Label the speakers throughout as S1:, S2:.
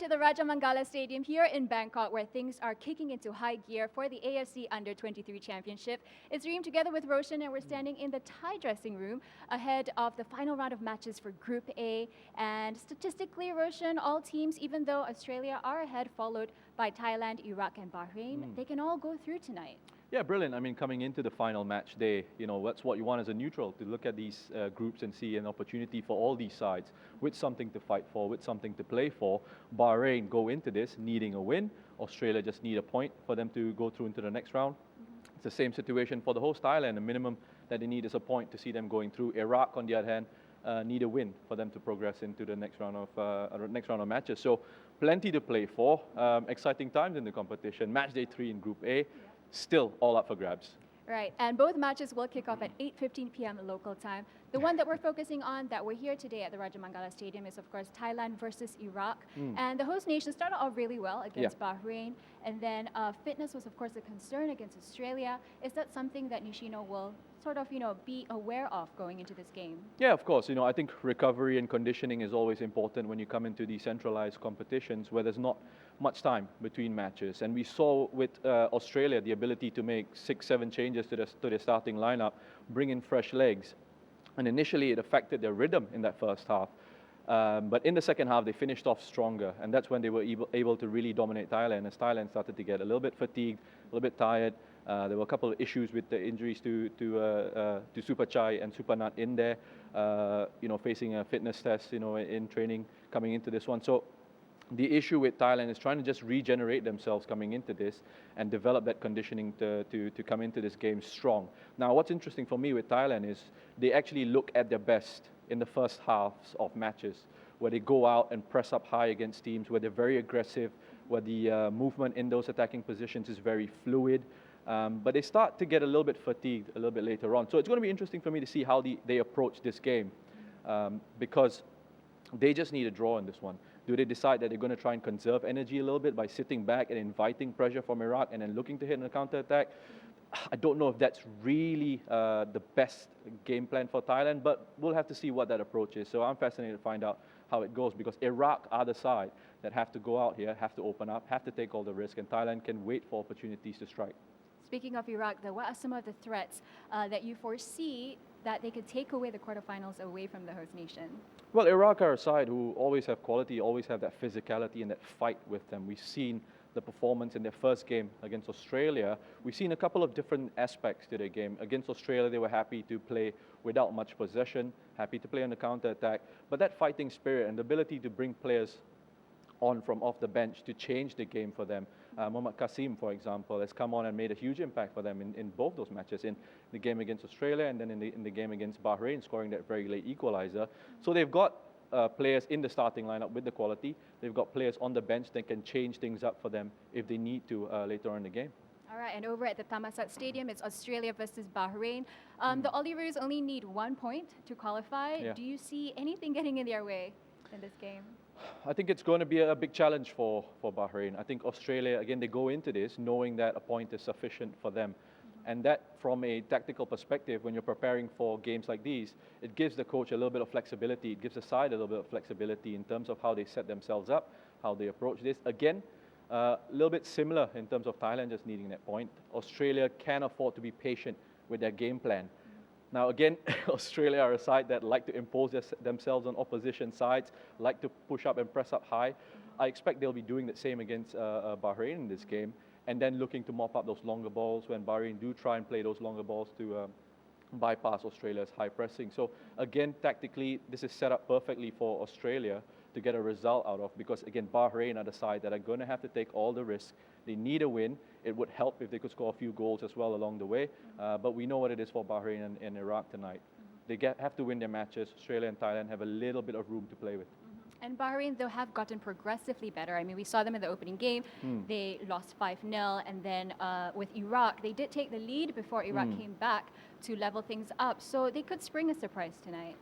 S1: the Raja Mangala Stadium here in Bangkok, where things are kicking into high gear for the AFC U23 Championship. It's Reem together with Roshan, and we're standing in the Thai dressing room ahead of the final round of matches for Group A. And statistically, Roshan, all teams, even though Australia are ahead, followed by Thailand, Iraq and Bahrain, they can all go through tonight.
S2: Yeah, brilliant. I mean, coming into the final match day, that's what you want as a neutral, to look at these groups and see an opportunity for all these sides with something to fight for, with something to play for. Bahrain go into this needing a win. Australia just need a point for them to go through into the next round. It's the same situation for the host Thailand. The minimum that they need is a point to see them going through. Iraq, on the other hand, need a win for them to progress into the next round of matches. So plenty to play for. Exciting times in the competition. Match day 3 in Group A. Still all up for grabs.
S1: Right, and both matches will kick off at 8:15 p.m. local time. The one that we're focusing on, that we're here today at the Raja Mangala Stadium, is of course Thailand versus Iraq. And the host nation started off really well against Bahrain, and then fitness was of course a concern against Australia. Is that something that Nishino will sort of, be aware of going into this game?
S2: Yeah, of course. I think recovery and conditioning is always important when you come into decentralized competitions where there's not much time between matches. And we saw with Australia the ability to make 6-7 changes to the starting lineup, bring in fresh legs. And initially it affected their rhythm in that first half. But in the second half, they finished off stronger, and that's when they were able to really dominate Thailand, as Thailand started to get a little bit fatigued, a little bit tired. There were a couple of issues with the injuries to Supachai and Supanat in there, facing a fitness test, in training coming into this one. So the issue with Thailand is trying to just regenerate themselves coming into this and develop that conditioning to come into this game strong. Now, what's interesting for me with Thailand is they actually look at their best in the first halves of matches, where they go out and press up high against teams, where they're very aggressive, where the movement in those attacking positions is very fluid. But they start to get a little bit fatigued a little bit later on. So it's going to be interesting for me to see how they approach this game, because they just need a draw in this one. Do they decide that they're going to try and conserve energy a little bit by sitting back and inviting pressure from Iraq and then looking to hit in a counter-attack? I don't know if that's really the best game plan for Thailand, but we'll have to see what that approach is. So I'm fascinated to find out how it goes, because Iraq are the side that have to go out here, have to open up, have to take all the risk, and Thailand can wait for opportunities to strike.
S1: Speaking of Iraq, though, what are some of the threats that you foresee that they could take away the quarterfinals away from the host nation?
S2: Well, Iraq are a side who always have quality, always have that physicality and that fight with them. We've seen the performance in their first game against Australia. We've seen a couple of different aspects to their game. Against Australia, they were happy to play without much possession, happy to play on the counter-attack, but that fighting spirit and the ability to bring players on from off the bench to change the game for them. Mohammad Qasim, for example, has come on and made a huge impact for them in both those matches, in the game against Australia and then in the game against Bahrain, scoring that very late equalizer. So they've got players in the starting lineup with the quality. They've got players on the bench that can change things up for them if they need to later on in the game.
S1: All right, and over at the Thammasat Stadium, it's Australia versus Bahrain. The Oliveers only need 1 point to qualify.
S2: Yeah.
S1: Do you see anything getting in their way in this game?
S2: I think it's going to be a big challenge for Bahrain. I think Australia, again, they go into this knowing that a point is sufficient for them. And that, from a tactical perspective, when you're preparing for games like these, it gives the coach a little bit of flexibility. It gives the side a little bit of flexibility in terms of how they set themselves up, how they approach this. Again, a little bit similar in terms of Thailand just needing that point. Australia can afford to be patient with their game plan. Now again, Australia are a side that like to impose themselves on opposition sides, like to push up and press up high. I expect they'll be doing the same against Bahrain in this game, and then looking to mop up those longer balls when Bahrain do try and play those longer balls to bypass Australia's high pressing. So again, tactically, this is set up perfectly for Australia to get a result out of, because again, Bahrain are the side that are going to have to take all the risk. They need a win. It would help if they could score a few goals as well along the way, but we know what it is for Bahrain and Iraq tonight. They have to win their matches. Australia and Thailand have a little bit of room to play with.
S1: And Bahrain, though, have gotten progressively better. I mean, we saw them in the opening game. They lost 5-0, and then with Iraq, they did take the lead before Iraq came back to level things up. So they could spring a surprise tonight.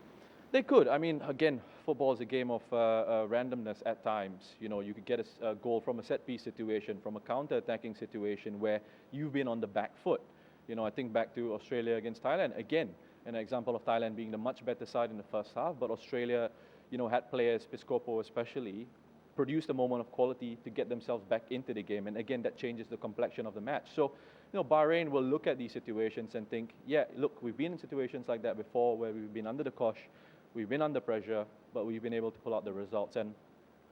S2: They could. I mean, again, football is a game of randomness at times. You could get a goal from a set-piece situation, from a counter-attacking situation where you've been on the back foot. I think back to Australia against Thailand. Again, an example of Thailand being the much better side in the first half, but Australia, had players, Piscopo especially, produce the moment of quality to get themselves back into the game. And again, that changes the complexion of the match. So, Bahrain will look at these situations and think, yeah, look, we've been in situations like that before where we've been under the cosh, we've been under pressure, but we've been able to pull out the results. And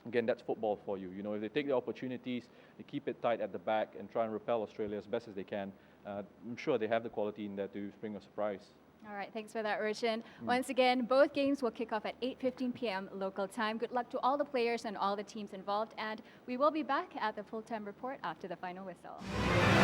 S2: again, that's football for you. If they take the opportunities, they keep it tight at the back and try and repel Australia as best as they can, I'm sure they have the quality in there to spring a surprise.
S1: All right, thanks for that, Roshan. Once again, both games will kick off at 8:15 p.m. local time. Good luck to all the players and all the teams involved, and we will be back at the full-time report after the final whistle.